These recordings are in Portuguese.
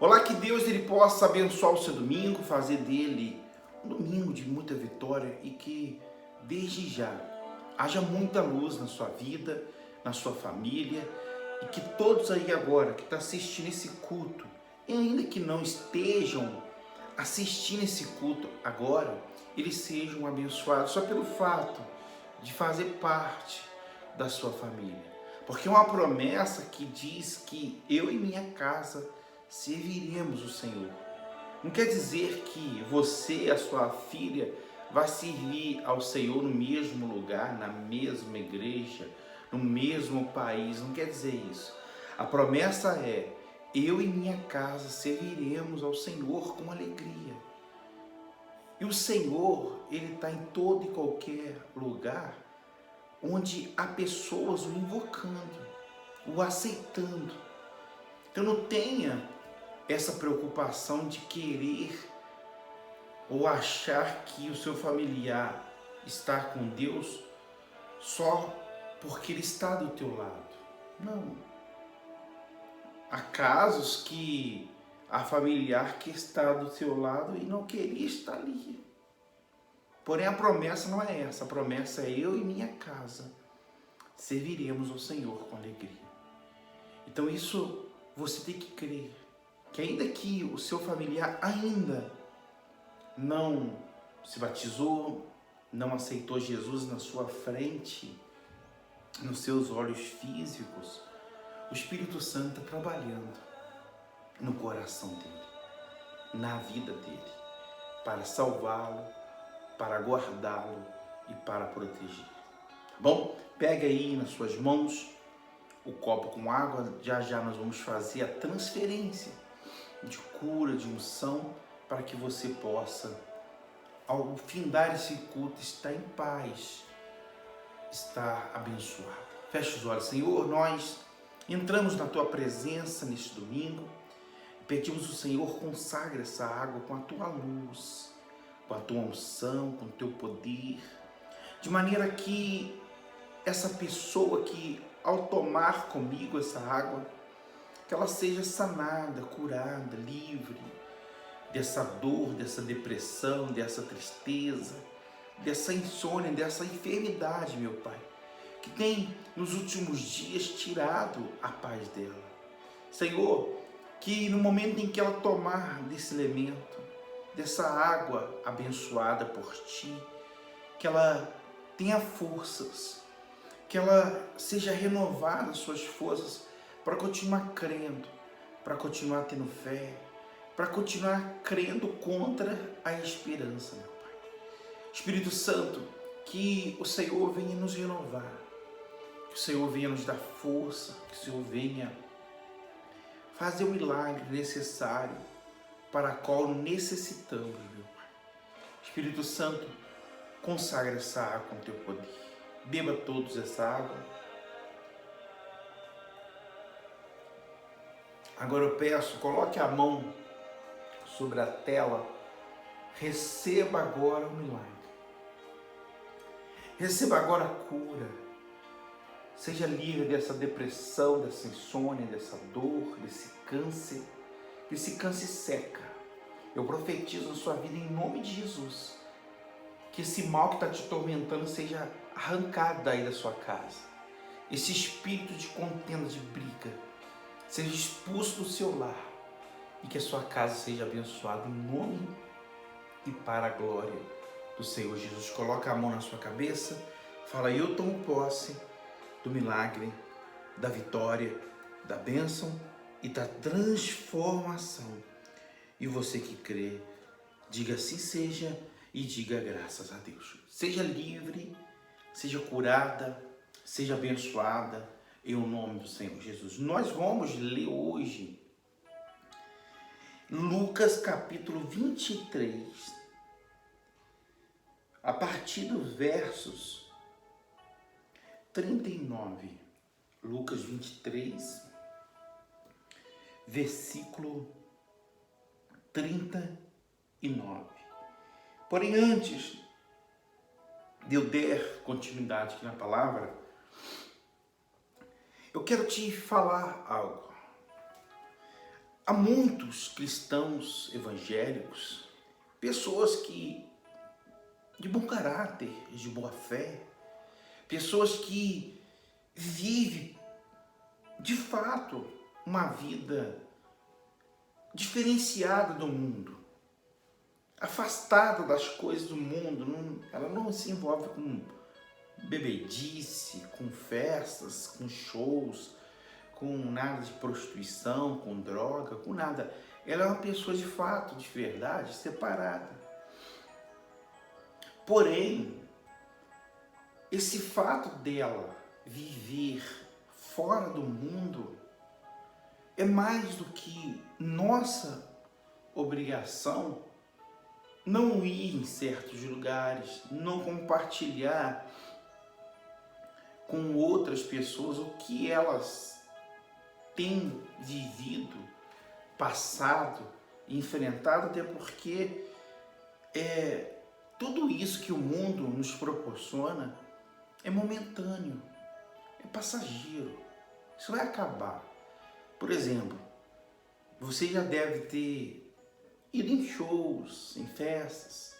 Olá, que Deus ele possa abençoar o seu domingo, fazer dele um domingo de muita vitória e que desde já haja muita luz na sua vida, na sua família e que todos aí agora que estão assistindo esse culto e ainda que não estejam assistindo esse culto agora, eles sejam abençoados só pelo fato de fazer parte da sua família. Porque é uma promessa que diz que eu e minha casa serviremos o Senhor. Não quer dizer que você e a sua filha vai servir ao Senhor no mesmo lugar, na mesma igreja, no mesmo país. Não quer dizer isso. A promessa é: eu e minha casa serviremos ao Senhor com alegria. E o Senhor, Ele está em todo e qualquer lugar onde há pessoas o invocando, o aceitando. Então não tenha essa preocupação de querer ou achar que o seu familiar está com Deus só porque ele está do teu lado. Não. Há casos que há familiar que está do seu lado e não queria estar ali. Porém a promessa não é essa. A promessa é: eu e minha casa serviremos ao Senhor com alegria. Então isso você tem que crer. Que ainda que o seu familiar ainda não se batizou, não aceitou Jesus na sua frente, nos seus olhos físicos, o Espírito Santo está trabalhando no coração dele, na vida dele, para salvá-lo, para guardá-lo e para proteger. Tá bom? Pega aí nas suas mãos o copo com água, já já nós vamos fazer a transferência de cura, de unção, para que você possa, ao findar esse culto, estar em paz, estar abençoado. Feche os olhos. Senhor, nós entramos na Tua presença neste domingo, pedimos o Senhor, consagra essa água com a Tua luz, com a Tua unção, com o Teu poder, de maneira que essa pessoa que, ao tomar comigo essa água, que ela seja sanada, curada, livre dessa dor, dessa depressão, dessa tristeza, dessa insônia, dessa enfermidade, meu Pai, que tem nos últimos dias tirado a paz dela. Senhor, que no momento em que ela tomar desse elemento, dessa água abençoada por Ti, que ela tenha forças, que ela seja renovada as suas forças para continuar crendo, para continuar tendo fé, para continuar crendo contra a esperança, meu Pai. Espírito Santo, que o Senhor venha nos renovar, que o Senhor venha nos dar força, que o Senhor venha fazer o milagre necessário para o qual necessitamos, meu Pai. Espírito Santo, consagra essa água com Teu poder. Beba todos essa água. Agora eu peço, coloque a mão sobre a tela, receba agora o milagre. Receba agora a cura. Seja livre dessa depressão, dessa insônia, dessa dor, desse câncer seca. Eu profetizo na sua vida em nome de Jesus, que esse mal que está te atormentando seja arrancado daí da sua casa. Esse espírito de contenda, de briga, seja expulso do seu lar e que a sua casa seja abençoada em nome e para a glória do Senhor Jesus. Coloca a mão na sua cabeça, fala: eu tomo posse do milagre, da vitória, da bênção e da transformação. E você que crê, diga assim seja e diga graças a Deus. Seja livre, seja curada, seja abençoada em nome do Senhor Jesus. Nós vamos ler hoje Lucas capítulo 23, a partir dos versos 39. Lucas 23, versículo 39. Porém, antes de eu der continuidade aqui na palavra, eu quero te falar algo. há muitos cristãos evangélicos, pessoas que de bom caráter, de boa fé, pessoas que vivem de fato uma vida diferenciada do mundo, afastada das coisas do mundo. Ela não se envolve com bebedice, com festas, com shows, com nada de prostituição, com droga, com nada. Ela é uma pessoa de fato, de verdade, separada. Porém, esse fato dela viver fora do mundo é mais do que nossa obrigação não ir em certos lugares, não compartilhar com outras pessoas o que elas têm vivido, passado, enfrentado, até porque tudo isso que o mundo nos proporciona é momentâneo, é passageiro, isso vai acabar. Por exemplo, você já deve ter ido em shows, em festas,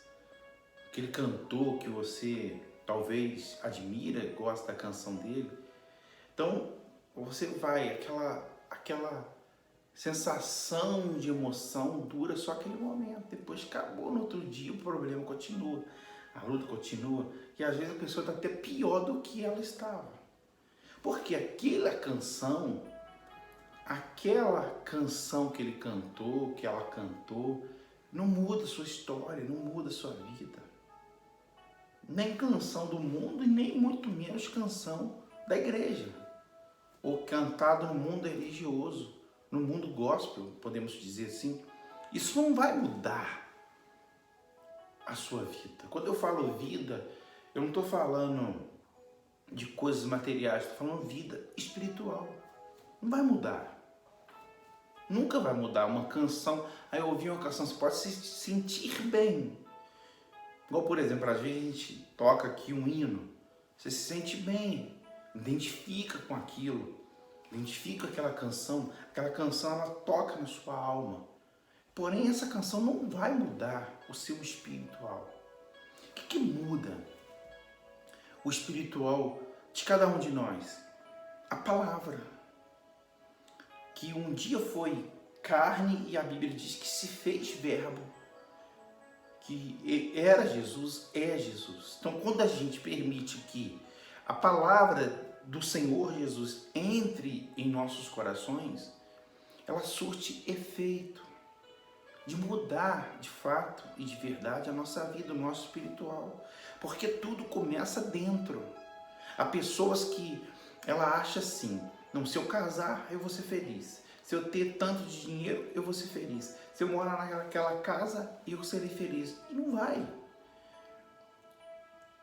aquele cantor que você talvez admira, gosta da canção dele. Então, você vai, aquela sensação de emoção dura só aquele momento. Depois acabou, no outro dia o problema continua, a luta continua, e às vezes a pessoa está até pior do que ela estava. Porque aquela canção que ele cantou, que ela cantou, não muda a sua história, não muda a sua vida. Nem canção do mundo e nem muito menos canção da igreja. Ou cantado no mundo religioso, no mundo gospel, podemos dizer assim. Isso não vai mudar a sua vida. Quando eu falo vida, eu não estou falando de coisas materiais, estou falando vida espiritual. Não vai mudar. Nunca vai mudar uma canção. Aí eu ouvi uma canção, você pode se sentir bem. Igual, por exemplo, às vezes a gente toca aqui um hino, você se sente bem, identifica com aquilo, identifica aquela canção ela toca na sua alma. Porém, essa canção não vai mudar o seu espiritual. O que muda o espiritual de cada um de nós? A palavra, que um dia foi carne e a Bíblia diz que se fez verbo, que era Jesus, é Jesus. Então, quando a gente permite que a palavra do Senhor Jesus entre em nossos corações, ela surte efeito de mudar de fato e de verdade a nossa vida, o nosso espiritual. Porque tudo começa dentro. Há pessoas que ela acha assim, não, se eu casar, eu vou ser feliz. Se eu ter tanto de dinheiro, eu vou ser feliz. Se eu morar naquela casa, eu serei feliz. E não vai.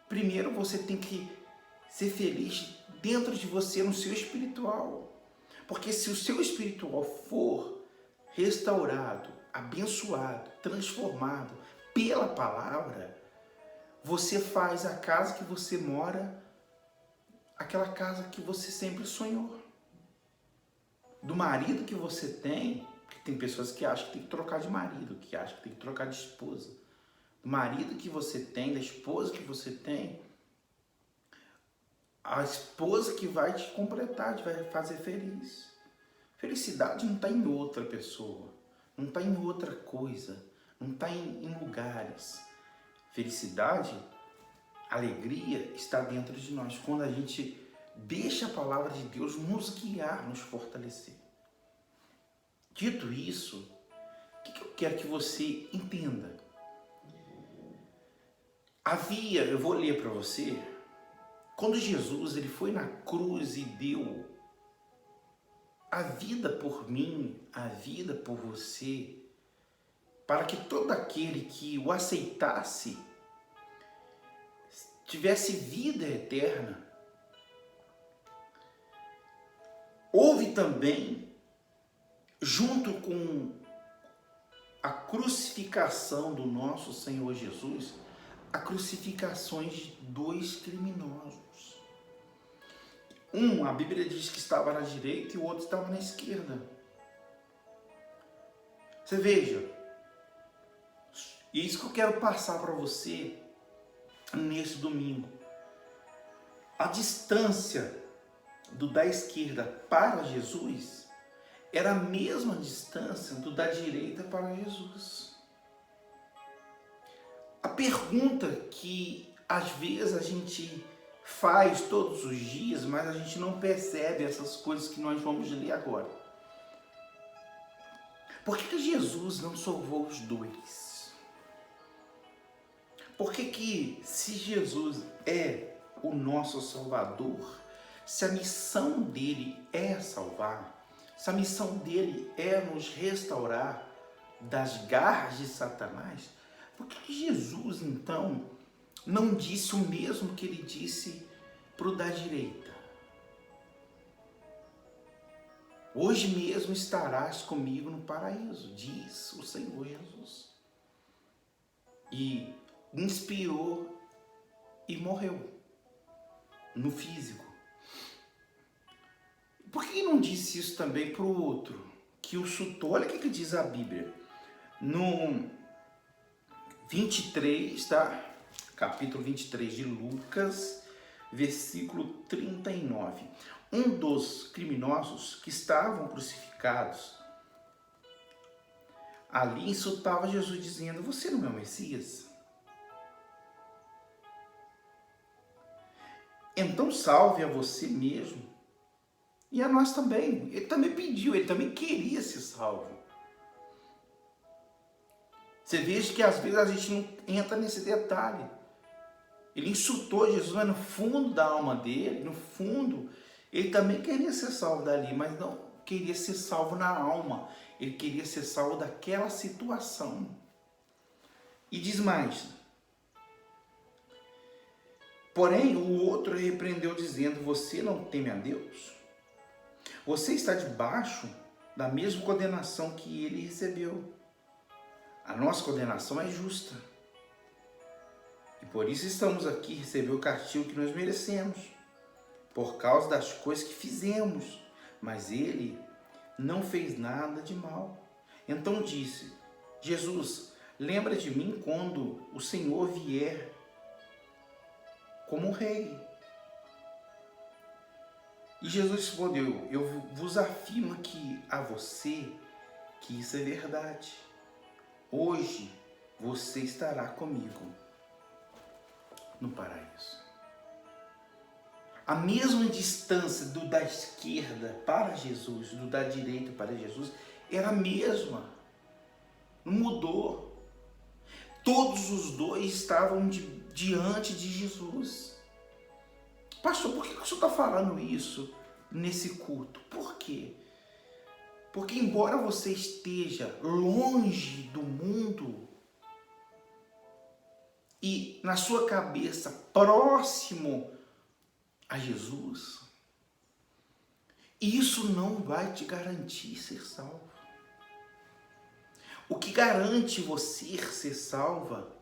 Primeiro você tem que ser feliz dentro de você, no seu espiritual. Porque se o seu espiritual for restaurado, abençoado, transformado pela palavra, você faz a casa que você mora, aquela casa que você sempre sonhou. Do marido que você tem, porque tem pessoas que acham que tem que trocar de marido, que acham que tem que trocar de esposa. Do marido que você tem, da esposa que você tem, a esposa que vai te completar, te vai fazer feliz. Felicidade não está em outra pessoa, não está em outra coisa, não está em lugares. Felicidade, alegria está dentro de nós, quando a gente deixa a palavra de Deus nos guiar, nos fortalecer. Dito isso, o que eu quero que você entenda? Eu vou ler para você, quando Jesus ele foi na cruz e deu a vida por mim, a vida por você, para que todo aquele que o aceitasse tivesse vida eterna. Houve também, junto com a crucificação do nosso Senhor Jesus, a crucificações de dois criminosos. A Bíblia diz que estava na direita e o outro estava na esquerda. Você veja, e é isso que eu quero passar para você nesse domingo. A distância da esquerda para Jesus era a mesma distância da direita para Jesus. A pergunta que às vezes a gente faz todos os dias, mas a gente não percebe essas coisas que nós vamos ler agora. Por que Jesus não salvou os dois? Por que se Jesus é o nosso Salvador, se a missão dele é salvar, se a missão dele é nos restaurar das garras de Satanás, por que Jesus então não disse o mesmo que ele disse para o da direita? Hoje mesmo estarás comigo no paraíso, diz o Senhor Jesus. E inspirou e morreu no físico. Por que não disse isso também para o outro? Que o chutou. Olha o que diz a Bíblia. No 23, tá? Capítulo 23 de Lucas, versículo 39. Um dos criminosos que estavam crucificados ali insultava Jesus dizendo: você não é o Messias? Então salve a você mesmo e a nós também. Ele também pediu, ele também queria ser salvo. Você veja que às vezes a gente não entra nesse detalhe. Ele insultou Jesus, mas no fundo da alma dele, no fundo, ele também queria ser salvo dali, mas não queria ser salvo na alma. Ele queria ser salvo daquela situação. E diz mais: porém, o outro repreendeu dizendo: você não teme a Deus? Você está debaixo da mesma condenação que ele recebeu. A nossa condenação é justa. E por isso estamos aqui, receber o castigo que nós merecemos, por causa das coisas que fizemos. Mas ele não fez nada de mal. Então disse: Jesus, lembra de mim quando o Senhor vier como rei. E Jesus respondeu: eu vos afirmo aqui a você que isso é verdade. Hoje você estará comigo no paraíso. A mesma distância do da esquerda para Jesus, do da direita para Jesus, era a mesma. Não mudou. Todos os dois estavam diante de Jesus. Pastor, por que o senhor está falando isso nesse culto? Por quê? Porque embora você esteja longe do mundo e na sua cabeça próximo a Jesus, isso não vai te garantir ser salvo. O que garante você ser salva,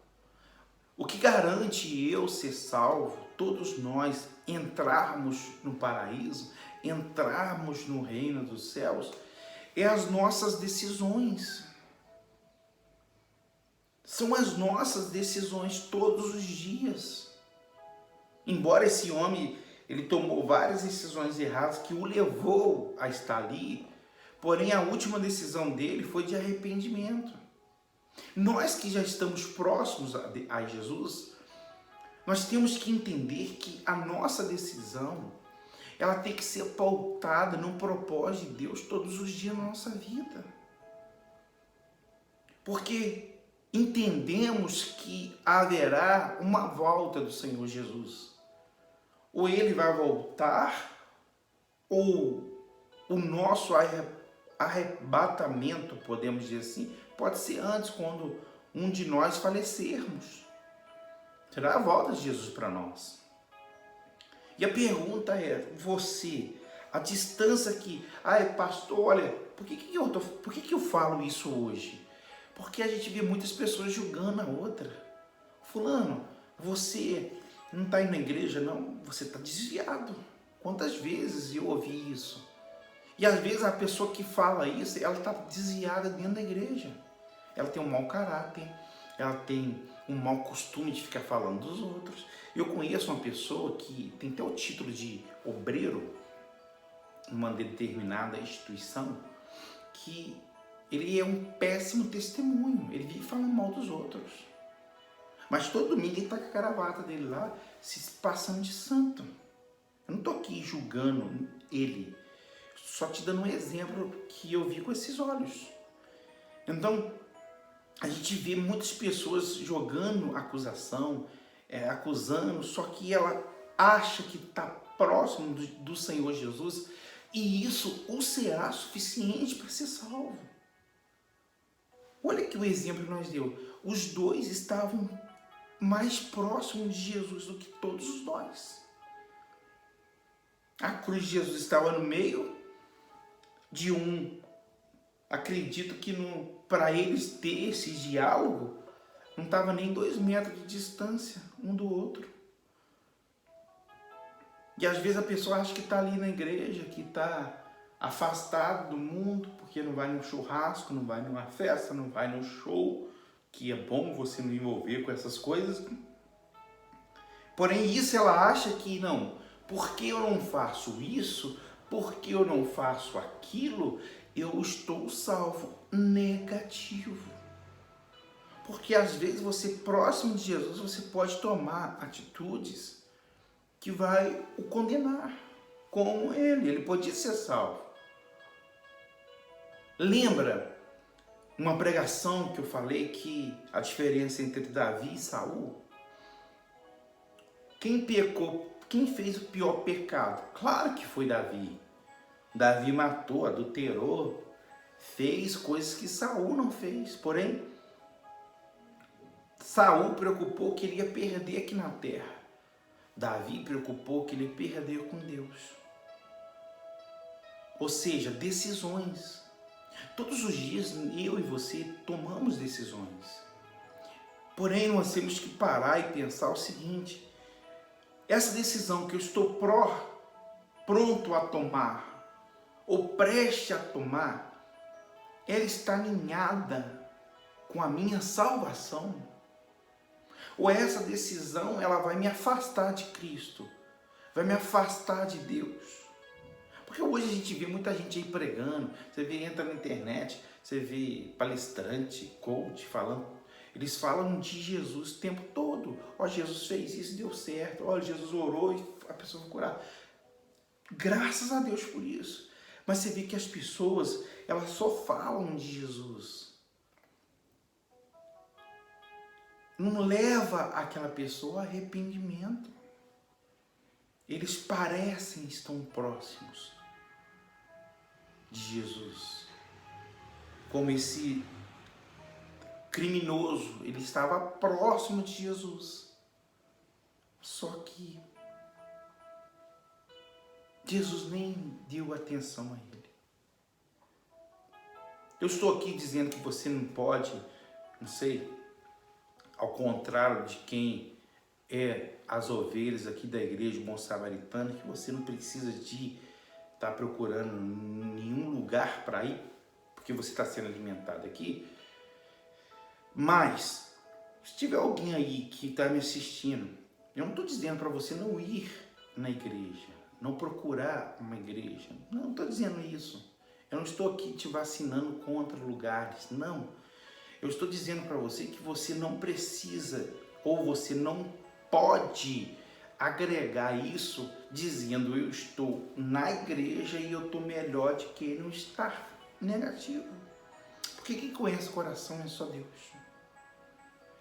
o que garante eu ser salvo, todos nós entrarmos no paraíso, entrarmos no reino dos céus, é as nossas decisões. São as nossas decisões todos os dias. Embora esse homem, ele tomou várias decisões erradas que o levou a estar ali, porém a última decisão dele foi de arrependimento. Nós que já estamos próximos a Jesus, nós temos que entender que a nossa decisão, ela tem que ser pautada no propósito de Deus todos os dias na nossa vida. Porque entendemos que haverá uma volta do Senhor Jesus. Ou ele vai voltar, ou o nosso arrebatamento, podemos dizer assim, pode ser antes, quando um de nós falecermos. Será a volta de Jesus para nós. E a pergunta é, você, a distância que... pastor, olha, por que eu falo isso hoje? Porque a gente vê muitas pessoas julgando a outra. Fulano, você não está indo na igreja? Não, você está desviado. Quantas vezes eu ouvi isso? E às vezes a pessoa que fala isso, ela está desviada dentro da igreja. Ela tem um mau caráter, ela tem um mau costume de ficar falando dos outros. Eu conheço uma pessoa que tem até o título de obreiro numa determinada instituição, que ele é um péssimo testemunho, ele vive falando mal dos outros. Mas todo domingo ele está com a gravata dele lá, se passando de santo. Eu não estou aqui julgando ele, só te dando um exemplo que eu vi com esses olhos. Então, a gente vê muitas pessoas jogando acusação, acusando, só que ela acha que está próximo do Senhor Jesus, e isso o será suficiente para ser salvo. Olha que o exemplo que nós deu. Os dois estavam mais próximos de Jesus do que todos nós. A cruz de Jesus estava no meio de um. Acredito que para eles ter esse diálogo, não estava nem 2 metros de distância um do outro. E às vezes a pessoa acha que está ali na igreja, que está afastado do mundo, porque não vai num churrasco, não vai numa festa, não vai num show, que é bom você não envolver com essas coisas. Porém, isso ela acha que não, porque eu não faço isso, porque eu não faço aquilo, eu estou salvo. Negativo. Porque às vezes você, próximo de Jesus, você pode tomar atitudes que vai o condenar, como ele podia ser salvo. Lembra uma pregação que eu falei que a diferença entre Davi e Saul? Quem pecou, quem fez o pior pecado? Claro que foi Davi. Davi matou, adulterou, fez coisas que Saul não fez. Porém, Saul preocupou que ele ia perder aqui na terra. Davi preocupou que ele ia perder com Deus. Ou seja, decisões. Todos os dias eu e você tomamos decisões. Porém, nós temos que parar e pensar o seguinte: essa decisão que eu estou pronto a tomar, ou preste a tomar, ela está alinhada com a minha salvação? Ou essa decisão ela vai me afastar de Cristo, vai me afastar de Deus? Porque hoje a gente vê muita gente aí pregando, você vê, entra na internet, você vê palestrante, coach falando, eles falam de Jesus o tempo todo. Ó, Jesus fez isso, deu certo. Ó, Jesus orou e a pessoa foi curada. Graças a Deus por isso. Mas você vê que as pessoas, elas só falam de Jesus. Não leva aquela pessoa a arrependimento. Eles parecem estar próximos de Jesus. Como esse criminoso, ele estava próximo de Jesus. Só que Jesus nem deu atenção a ele. Eu estou aqui dizendo que você não pode, não sei, ao contrário de quem é as ovelhas aqui da igreja Bom Samaritano, que você não precisa de estar procurando nenhum lugar para ir, porque você está sendo alimentado aqui. Mas, se tiver alguém aí que está me assistindo, eu não estou dizendo para você não ir na igreja, não procurar uma igreja. Não estou dizendo isso. Eu não estou aqui te vacinando contra lugares. Não. Eu estou dizendo para você que você não precisa ou você não pode agregar isso dizendo eu estou na igreja e eu estou melhor de quem não está. Negativo. Porque quem conhece o coração é só Deus.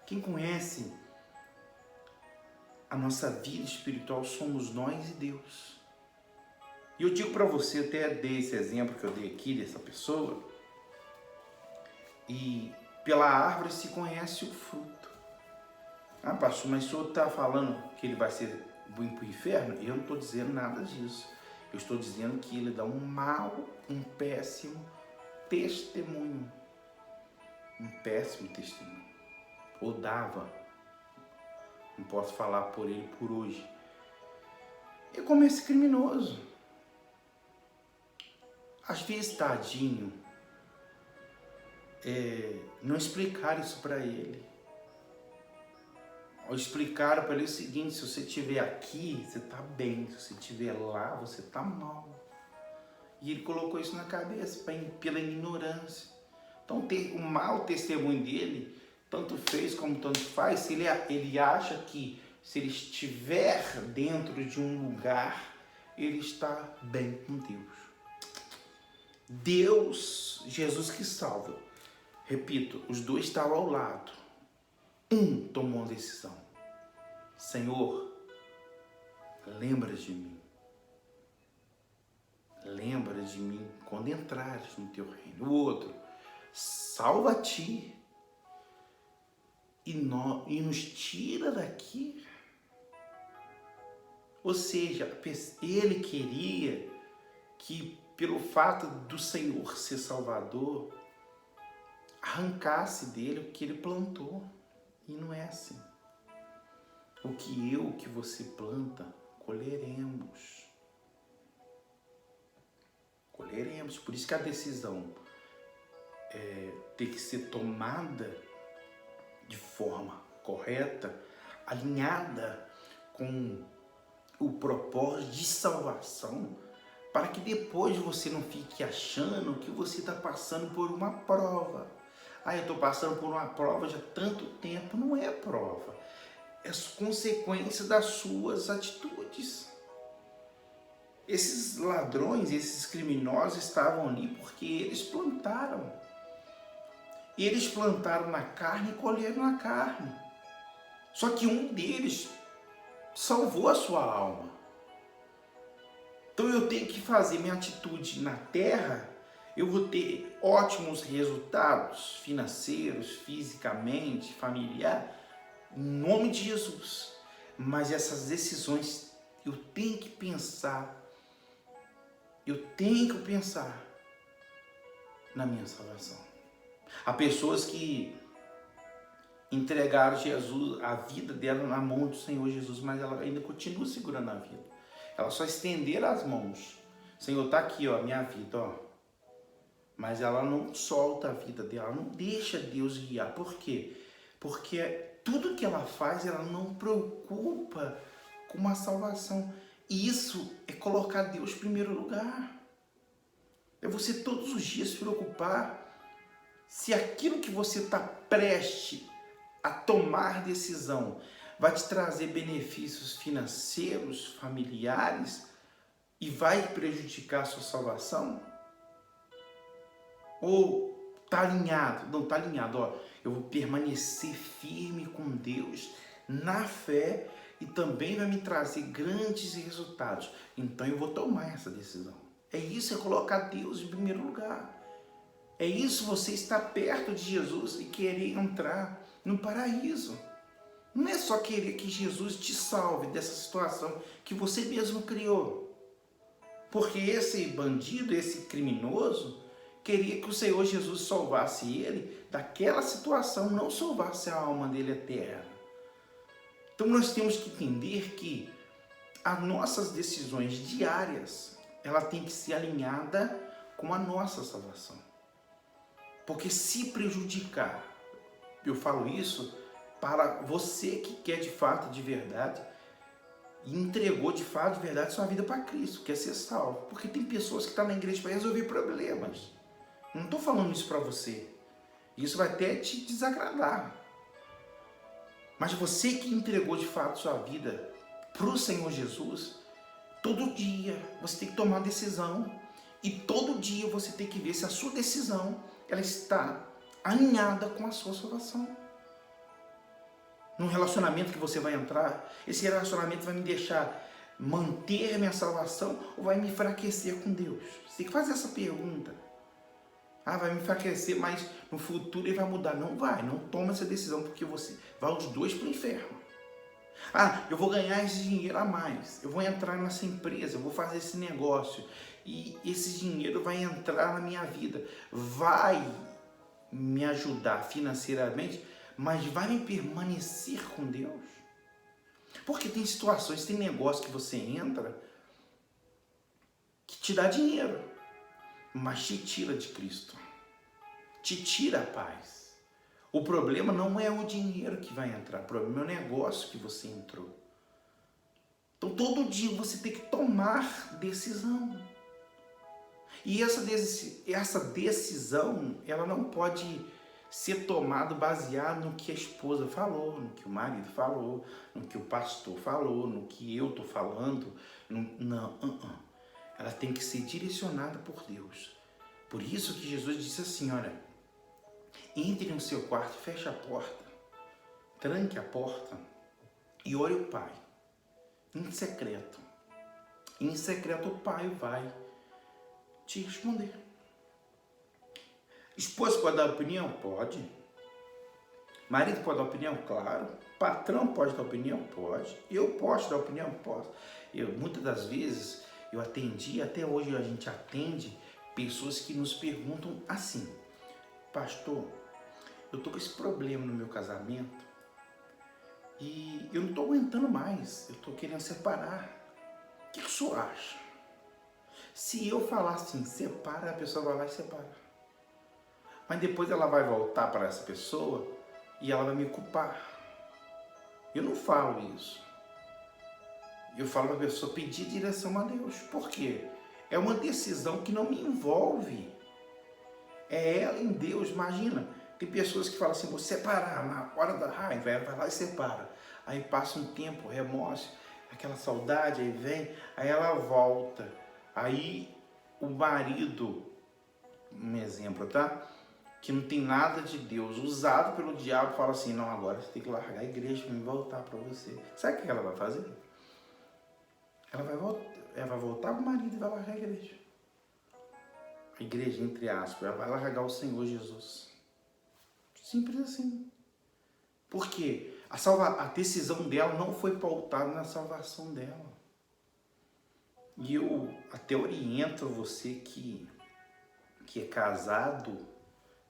Quem conhece a nossa vida espiritual somos nós e Deus. E eu digo para você, até dei esse exemplo que eu dei aqui dessa pessoa, e pela árvore se conhece o fruto. Ah, pastor, mas o senhor está falando que ele vai ser ir para o inferno? Eu não estou dizendo nada disso. Eu estou dizendo que ele dá um péssimo testemunho. Um péssimo testemunho. Ou dava. Não posso falar por ele por hoje. É como esse criminoso. Às vezes, tadinho, não explicaram isso para ele. Ou explicaram para ele o seguinte: se você estiver aqui, você está bem. Se você estiver lá, você está mal. E ele colocou isso na cabeça pela ignorância. Então, o mau testemunho dele, tanto fez como tanto faz, se ele acha que se ele estiver dentro de um lugar, ele está bem com Deus. Deus, Jesus que salva. Repito, os dois estavam ao lado. Um tomou uma decisão. Senhor, lembra de mim. Lembra de mim quando entrares no teu reino. O outro, salva-te e nos tira daqui. Ou seja, ele queria que, pelo fato do Senhor ser Salvador, arrancasse dele o que ele plantou. E não é assim. O que você planta, colheremos. Colheremos. Por isso que a decisão tem que ser tomada de forma correta, alinhada com o propósito de salvação, para que depois você não fique achando que você está passando por uma prova. Eu estou passando por uma prova já há tanto tempo. Não é prova. É consequência das suas atitudes. Esses ladrões, esses criminosos estavam ali porque eles plantaram. Eles plantaram na carne e colheram na carne. Só que um deles salvou a sua alma. Então eu tenho que fazer minha atitude na terra. Eu vou ter ótimos resultados financeiros, fisicamente, familiar, em nome de Jesus. Mas essas decisões eu tenho que pensar. Eu tenho que pensar na minha salvação. Há pessoas que entregaram Jesus, a vida dela na mão do Senhor Jesus, mas ela ainda continua segurando a vida. Ela só estenderam as mãos. Senhor, está aqui, ó, minha vida, ó. Mas ela não solta a vida dela, não deixa Deus guiar. Por quê? Porque tudo que ela faz, ela não preocupa com a salvação. E isso é colocar Deus em primeiro lugar. É você todos os dias se preocupar se aquilo que você está prestes a tomar decisão vai te trazer benefícios financeiros, familiares e vai prejudicar a sua salvação. Ou está alinhado? Não, está alinhado. Ó, eu vou permanecer firme com Deus na fé e também vai me trazer grandes resultados. Então eu vou tomar essa decisão. É isso, é colocar Deus em primeiro lugar. É isso, você estar perto de Jesus e querer entrar no paraíso. Não é só querer que Jesus te salve dessa situação que você mesmo criou. Porque esse bandido, esse criminoso, queria que o Senhor Jesus salvasse ele daquela situação, não salvasse a alma dele eterna. Então nós temos que entender que as nossas decisões diárias, ela tem que ser alinhada com a nossa salvação. Porque se prejudicar, eu falo isso para você que quer de fato, de verdade, e entregou de fato, de verdade, sua vida para Cristo, quer ser salvo. Porque tem pessoas que estão na igreja para resolver problemas. Não estou falando isso para você. Isso vai até te desagradar. Mas você que entregou de fato sua vida para o Senhor Jesus, todo dia você tem que tomar uma decisão. E todo dia você tem que ver se a sua decisão ela está alinhada com a sua salvação. Num relacionamento que você vai entrar, esse relacionamento vai me deixar manter minha salvação ou vai me enfraquecer com Deus? Você tem que fazer essa pergunta. Vai me enfraquecer, mas no futuro ele vai mudar. Não vai, não toma essa decisão, porque você vai os dois para o inferno. Eu vou ganhar esse dinheiro a mais, eu vou entrar nessa empresa, eu vou fazer esse negócio, e esse dinheiro vai entrar na minha vida, vai me ajudar financeiramente, mas vai me permanecer com Deus? Porque tem situações, tem negócio que você entra que te dá dinheiro, mas te tira de Cristo, te tira a paz. O problema não é o dinheiro que vai entrar, o problema é o negócio que você entrou. Então todo dia você tem que tomar decisão. E essa decisão, ela não pode ser tomada baseada no que a esposa falou, no que o marido falou, no que o pastor falou, no que eu estou falando. Não. Ela tem que ser direcionada por Deus. Por isso que Jesus disse assim, olha, entre no seu quarto, feche a porta, tranque a porta e ore o Pai, em secreto. Em secreto o Pai vai te responder. Esposa pode dar opinião? Pode. Marido pode dar opinião? Claro. Patrão pode dar opinião? Pode. Eu posso dar opinião? Posso. Muitas das vezes eu atendi, até hoje a gente atende pessoas que nos perguntam assim, pastor, eu tô com esse problema no meu casamento e eu não tô aguentando mais, eu tô querendo separar. O que o senhor acha? Se eu falar assim, separa, a pessoa vai lá e separa. Mas depois ela vai voltar para essa pessoa e ela vai me culpar. Eu não falo isso. Eu falo para a pessoa pedir direção a Deus. Por quê? É uma decisão que não me envolve. É ela em Deus. Imagina, tem pessoas que falam assim, vou separar na hora da raiva, ela vai lá e separa. Aí passa um tempo, remorso, aquela saudade, aí vem, aí ela volta. Aí o marido, um exemplo, tá? Que não tem nada de Deus, usado pelo diabo, fala assim, não, agora você tem que largar a igreja para me voltar para você. Sabe o que ela vai fazer? Ela vai voltar para o marido e vai largar a igreja. A igreja, entre aspas, ela vai largar o Senhor Jesus. Simples assim. Por quê? A decisão dela não foi pautada na salvação dela. E eu até oriento você que é casado,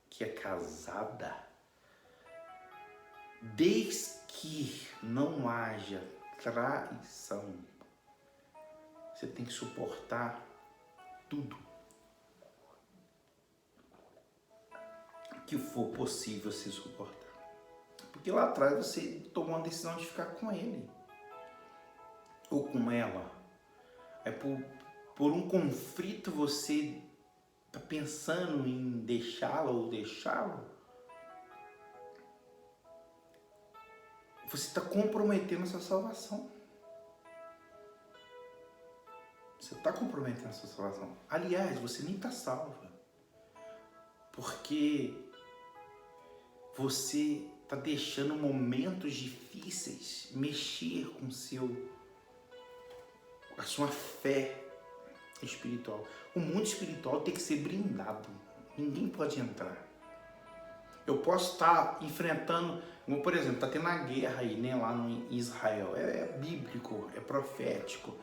que é casada, desde que não haja traição, você tem que suportar tudo que for possível se suportar. Porque lá atrás você tomou uma decisão de ficar com ele ou com ela. É por um conflito você está pensando em deixá-la ou deixá-lo. Você está comprometendo a sua salvação. Você está comprometendo a sua salvação. Aliás, você nem está salva. Porque você está deixando momentos difíceis mexer com a sua fé espiritual. O mundo espiritual tem que ser blindado. Ninguém pode entrar. Eu posso estar enfrentando, como por exemplo, está tendo a guerra aí, né, lá em Israel. É bíblico, é profético.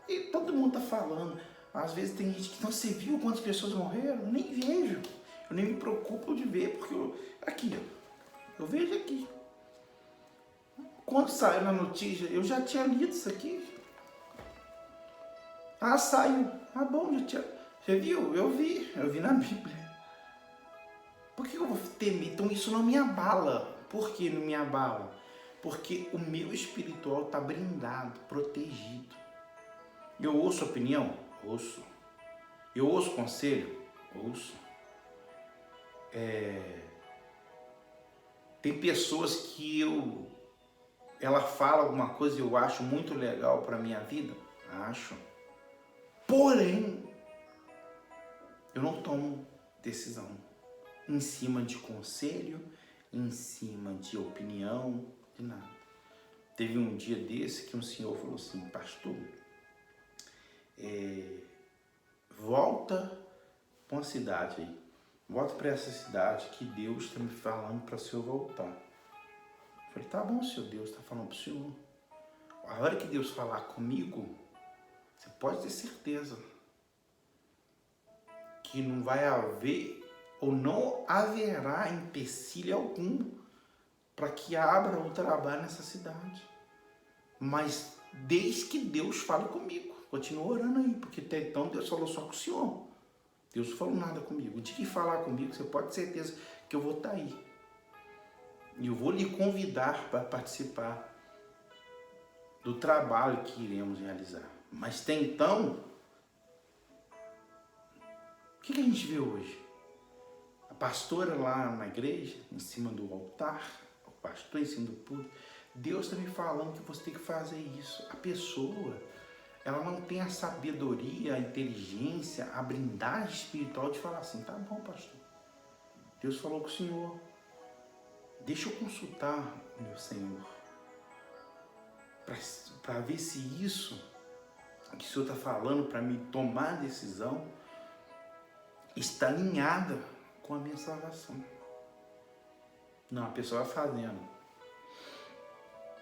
E todo mundo está falando. Às vezes tem gente que não, você viu quantas pessoas morreram? Eu nem vejo. Eu nem me preocupo de ver, porque aqui, eu vejo aqui. Quando saiu na notícia, eu já tinha lido isso aqui. Ah, saiu. Ah, bom, já viu? Eu vi na Bíblia. Por que eu vou temer? Então isso não me abala. Por que não me abala? Porque o meu espiritual está blindado, protegido. Eu ouço opinião? Ouço. Eu ouço conselho? Ouço. Tem pessoas que ela fala alguma coisa e eu acho muito legal para minha vida? Acho. Porém, eu não tomo decisão em cima de conselho, em cima de opinião, de nada. Teve um dia desse que um senhor falou assim, pastor, volta para uma cidade aí, volta para essa cidade que Deus está me falando para o senhor voltar. Eu falei, tá bom, senhor, Deus está falando para o senhor. A hora que Deus falar comigo, você pode ter certeza que não vai haver ou não haverá empecilho algum para que abra o trabalho nessa cidade. Mas desde que Deus fale comigo, continua orando aí, porque até então Deus falou só com o senhor. Deus não falou nada comigo. O dia que falar comigo, você pode ter certeza que eu vou estar aí. E eu vou lhe convidar para participar do trabalho que iremos realizar. Mas até então, o que a gente vê hoje? A pastora lá na igreja, em cima do altar, o pastor em cima do púlpito. Deus está me falando que você tem que fazer isso. A pessoa, ela não tem a sabedoria, a inteligência, a blindagem espiritual de falar assim, tá bom, pastor, Deus falou com o senhor, deixa eu consultar o meu Senhor, para ver se isso que o senhor está falando para me tomar a decisão está alinhada com a minha salvação. Não, a pessoa vai fazendo.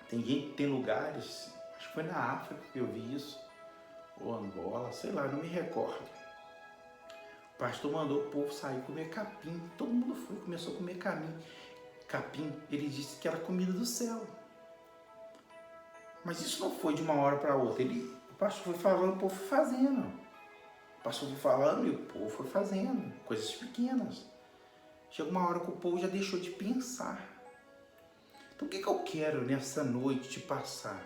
Tem lugares, acho que foi na África que eu vi isso, ou Angola, sei lá, não me recordo. O pastor mandou o povo sair comer capim. Todo mundo foi, começou a comer capim. Ele disse que era comida do céu. Mas isso não foi de uma hora para outra. O pastor foi falando, o povo foi fazendo. O pastor foi falando e o povo foi fazendo. Coisas pequenas. Chega uma hora que o povo já deixou de pensar. Então o que eu quero nessa noite te passar?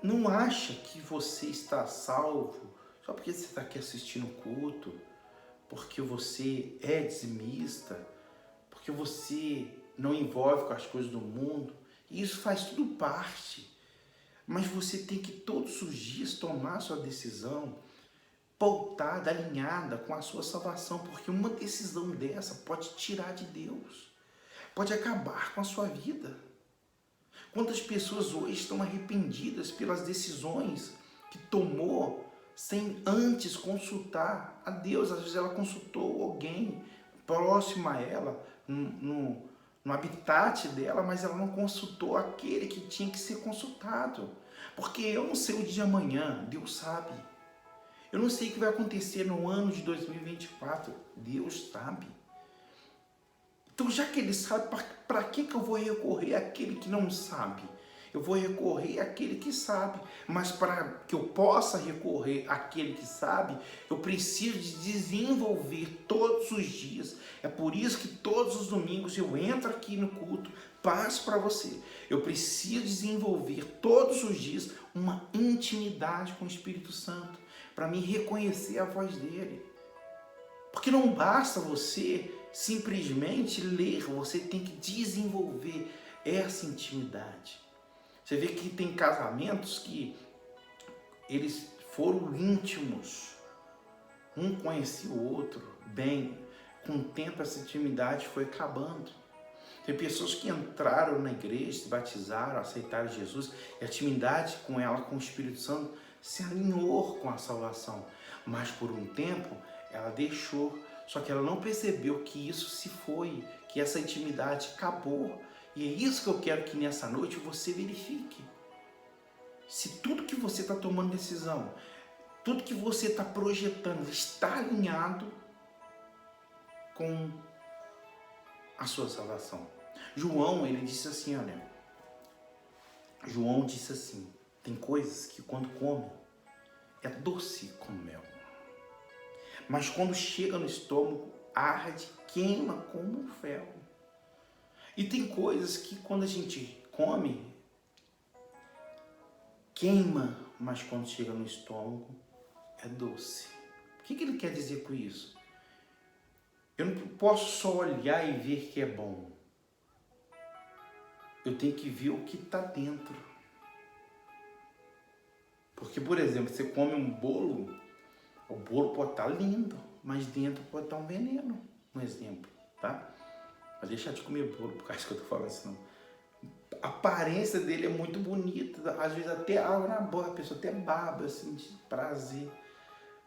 Não acha que você está salvo só porque você está aqui assistindo o culto, porque você é dizimista, porque você não envolve com as coisas do mundo. Isso faz tudo parte. Mas você tem que todos os dias tomar a sua decisão pautada, alinhada com a sua salvação, porque uma decisão dessa pode tirar de Deus, pode acabar com a sua vida. Quantas pessoas hoje estão arrependidas pelas decisões que tomou sem antes consultar a Deus? Às vezes ela consultou alguém próximo a ela, no habitat dela, mas ela não consultou aquele que tinha que ser consultado. Porque eu não sei o dia de amanhã, Deus sabe. Eu não sei o que vai acontecer no ano de 2024, Deus sabe. Então, já que Ele sabe, para que eu vou recorrer àquele que não sabe? Eu vou recorrer àquele que sabe. Mas para que eu possa recorrer àquele que sabe, eu preciso de desenvolver todos os dias. É por isso que todos os domingos eu entro aqui no culto, passo para você. Eu preciso desenvolver todos os dias uma intimidade com o Espírito Santo, para me reconhecer a voz dele. Porque não basta você simplesmente ler, você tem que desenvolver essa intimidade. Você vê que tem casamentos que eles foram íntimos, um conhecia o outro bem, com o tempo essa intimidade foi acabando. Tem pessoas que entraram na igreja, se batizaram, aceitaram Jesus, e a intimidade com ela, com o Espírito Santo, se alinhou com a salvação. Mas por um tempo ela deixou, só que ela não percebeu que isso se foi, que essa intimidade acabou. E é isso que eu quero que nessa noite você verifique. Se tudo que você está tomando decisão, tudo que você está projetando está alinhado com a sua salvação. João, ele disse assim, olha, João disse assim, tem coisas que quando come, é doce como mel. Mas quando chega no estômago, arde, queima como um fel. E tem coisas que quando a gente come, queima, mas quando chega no estômago, é doce. O que ele quer dizer com isso? Eu não posso só olhar e ver que é bom. Eu tenho que ver o que está dentro. Porque, por exemplo, você come um bolo, o bolo pode estar lindo, mas dentro pode estar um veneno. Um exemplo, tá? Mas deixa de comer bolo, por causa que eu tô falando assim, não. A aparência dele é muito bonita, às vezes até água na boca, a pessoa até baba, assim, de prazer.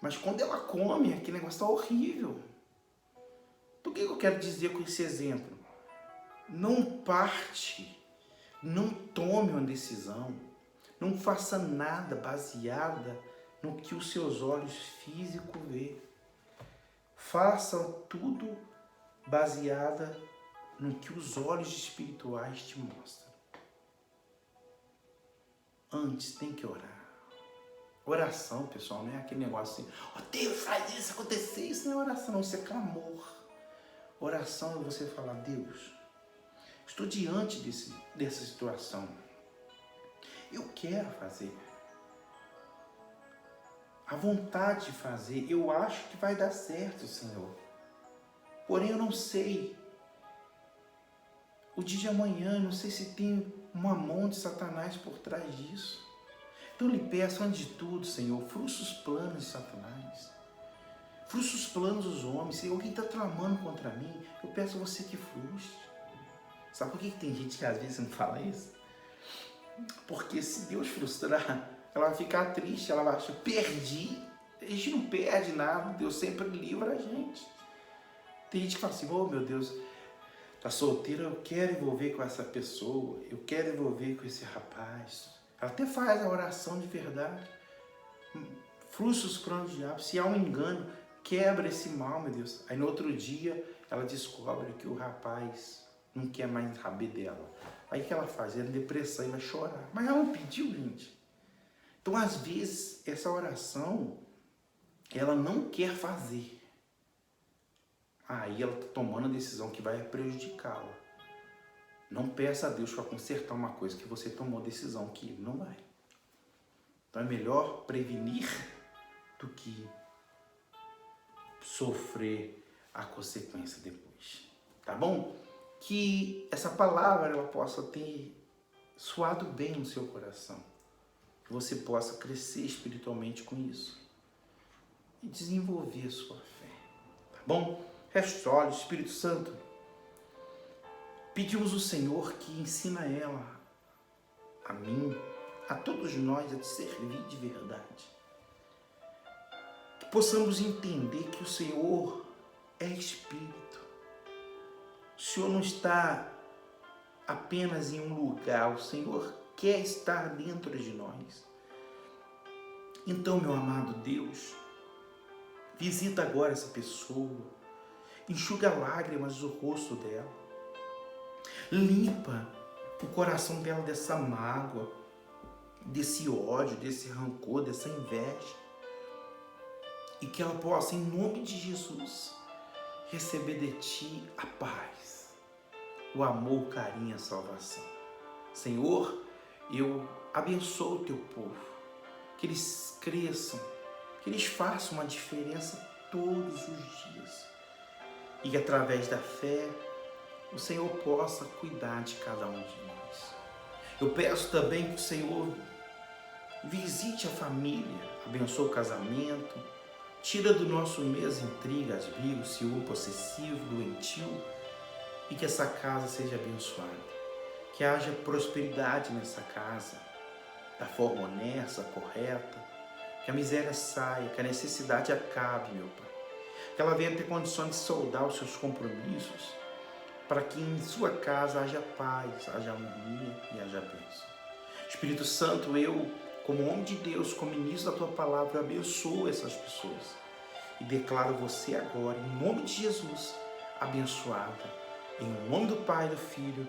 Mas quando ela come, aquele negócio tá horrível. Então, o que eu quero dizer com esse exemplo? Não parte, não tome uma decisão, não faça nada baseada no que os seus olhos físicos vê. Faça tudo baseada no que os olhos espirituais te mostram. Antes tem que orar. Oração, pessoal, não é aquele negócio assim, ó Deus, faz isso acontecer. Isso não é oração, não, isso é clamor. Oração é você falar, Deus, estou diante dessa situação. Eu quero fazer. A vontade de fazer, eu acho que vai dar certo, Senhor. Porém, eu não sei. O dia de amanhã, não sei se tem uma mão de Satanás por trás disso. Então, eu lhe peço, antes de tudo, Senhor, frustra os planos de Satanás. Frustra os planos dos homens. Se alguém está tramando contra mim, eu peço a você que frustre. Sabe por que tem gente que às vezes não fala isso? Porque se Deus frustrar, ela vai ficar triste, ela vai achar, perdi. A gente não perde nada, Deus sempre livra a gente. Tem gente que fala assim, oh meu Deus, tá solteira, eu quero envolver com essa pessoa, eu quero envolver com esse rapaz. Ela até faz a oração de verdade. Frustra os planos do diabo, se há um engano, quebra esse mal, meu Deus. Aí no outro dia, ela descobre que o rapaz não quer mais saber dela. Aí o que ela faz? Ela depressão e vai chorar. Mas ela não pediu, gente. Então, às vezes, essa oração, ela não quer fazer. Aí ela está tomando a decisão que vai prejudicá-la. Não peça a Deus para consertar uma coisa que você tomou decisão que Ele não vai. Então é melhor prevenir do que sofrer a consequência depois. Tá bom? Que essa palavra ela possa ter soado bem no seu coração. Que você possa crescer espiritualmente com isso. E desenvolver a sua fé. Tá bom? Feche os olhos, Espírito Santo. Pedimos ao Senhor que ensina ela, a mim, a todos nós, a te servir de verdade. Que possamos entender que o Senhor é Espírito. O Senhor não está apenas em um lugar, o Senhor quer estar dentro de nós. Então, meu amado Deus, visita agora essa pessoa, enxuga lágrimas do rosto dela, limpa o coração dela dessa mágoa, desse ódio, desse rancor, dessa inveja, e que ela possa, em nome de Jesus, receber de ti a paz, o amor, o carinho, a salvação. Senhor, eu abençoo o teu povo, que eles cresçam, que eles façam uma diferença todos os dias, e que através da fé, o Senhor possa cuidar de cada um de nós. Eu peço também que o Senhor visite a família, abençoe o casamento, tira do nosso meio as intrigas, brigas, ciúme possessivo, doentio, e que essa casa seja abençoada. Que haja prosperidade nessa casa, da forma honesta, correta, que a miséria saia, que a necessidade acabe, meu Pai. Que ela venha ter condições de soldar os seus compromissos, para que em sua casa haja paz, haja harmonia e haja bênção. Espírito Santo, eu, como homem de Deus, como ministro da Tua Palavra, abençoo essas pessoas e declaro você agora, em nome de Jesus, abençoada, em nome do Pai, do Filho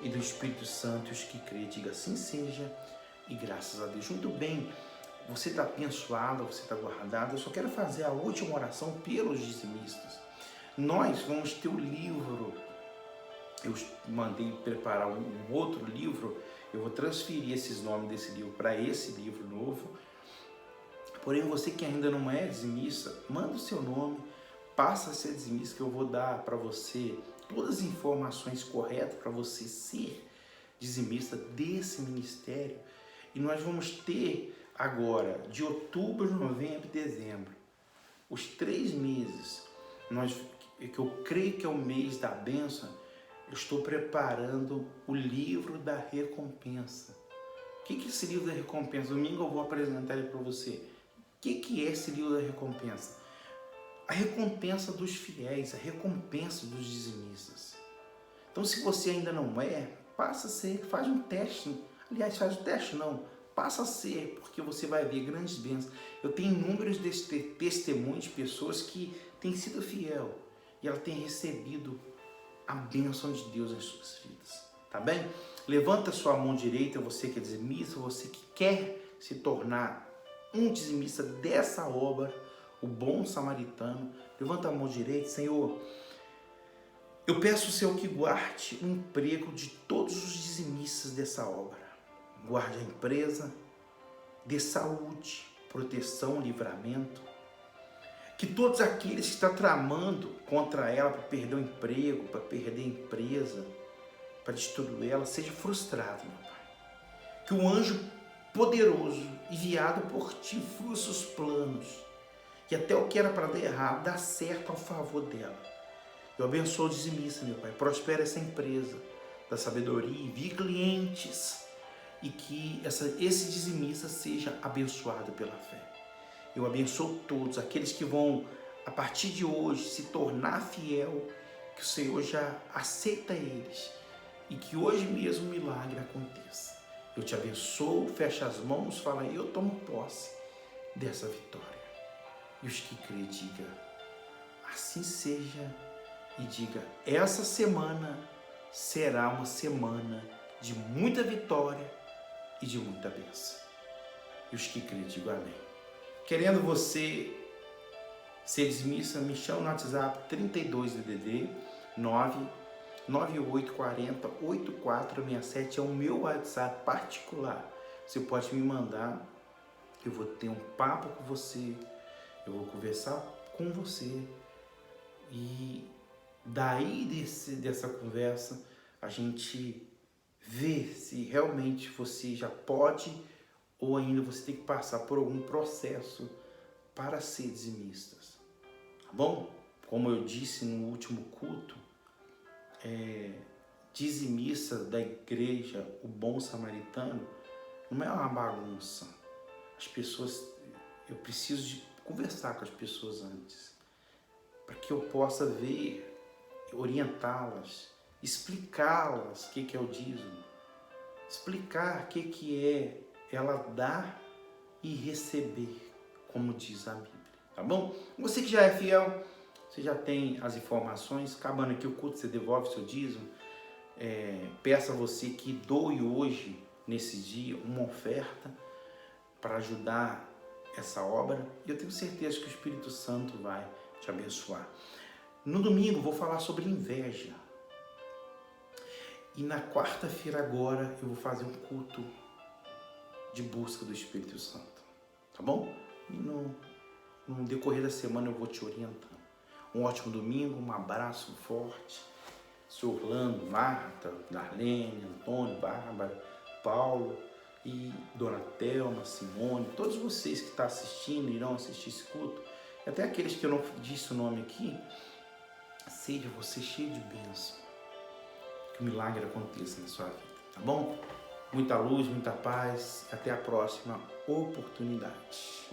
e do Espírito Santo. Os que crêem, diga assim seja e graças a Deus. Muito bem, você está abençoada, você está guardada. Eu só quero fazer a última oração pelos dizimistas. Nós vamos ter o livro. Eu mandei preparar um outro livro, eu vou transferir esses nomes desse livro para esse livro novo. Porém, você que ainda não é dizimista, manda o seu nome, passa a ser dizimista, que eu vou dar para você todas as informações corretas para você ser dizimista desse ministério. E nós vamos ter agora, de outubro, novembro e dezembro, os 3 meses, que eu creio que é o mês da bênção. Eu estou preparando o livro da recompensa. O que é esse livro da recompensa? Domingo eu vou apresentar ele para você. O que é esse livro da recompensa? A recompensa dos fiéis, a recompensa dos dizimistas. Então, se você ainda não é, passa a ser, faz um teste. Aliás, faz um teste não, passa a ser, porque você vai ver grandes bênçãos. Eu tenho inúmeros testemunhos de pessoas que têm sido fiel e ela tem recebido a bênção de Deus nas suas vidas, tá bem? Levanta a sua mão direita, você que é dizimista, você que quer se tornar um dizimista dessa obra, o bom samaritano. Levanta a mão direita. Senhor, eu peço ao Senhor que guarde o emprego de todos os dizimistas dessa obra. Guarde a empresa, dê saúde, proteção, livramento. Que todos aqueles que estão tramando contra ela para perder o emprego, para perder a empresa, para destruir ela, seja frustrado, meu Pai. Que o anjo poderoso, enviado por Ti, frustre os planos. E até o que era para dar errado, dá certo ao favor dela. Eu abençoo o dizimista, meu Pai. Prospera essa empresa da sabedoria, envie clientes. E que esse dizimista seja abençoado pela fé. Eu abençoo todos, aqueles que vão, a partir de hoje, se tornar fiel, que o Senhor já aceita eles e que hoje mesmo o milagre aconteça. Eu te abençoo, fecha as mãos, fala, eu tomo posse dessa vitória. E os que crê, diga, assim seja, e diga, essa semana será uma semana de muita vitória e de muita bênção. E os que crê, diga amém. Querendo você ser dizimista, me chama no WhatsApp 32 DDD 99840 8467, é o meu WhatsApp particular. Você pode me mandar, eu vou ter um papo com você, eu vou conversar com você e daí dessa conversa a gente vê se realmente você já pode ou ainda você tem que passar por algum processo para ser dizimistas, tá bom? Como eu disse no último culto, dizimista da igreja, o bom samaritano, não é uma bagunça. As pessoas, eu preciso de conversar com as pessoas antes, para que eu possa ver, orientá-las, explicá-las o que é o dízimo, explicar o que é ela dar e receber, como diz a Bíblia, tá bom? Você que já é fiel, você já tem as informações, acabando aqui o culto, você devolve seu dízimo, peço a você que doe hoje, nesse dia, uma oferta para ajudar essa obra, e eu tenho certeza que o Espírito Santo vai te abençoar. No domingo vou falar sobre inveja, e na quarta-feira agora eu vou fazer um culto de busca do Espírito Santo, tá bom? E no decorrer da semana eu vou te orientando. Um ótimo domingo, um abraço forte. Sou Orlando, Marta, Darlene, Antônio, Bárbara, Paulo e Dona Thelma, Simone, todos vocês que estão assistindo, irão assistir esse culto, e até aqueles que eu não disse o nome aqui, seja você cheio de bênção, que o milagre aconteça na sua vida, tá bom? Muita luz, muita paz, até a próxima oportunidade.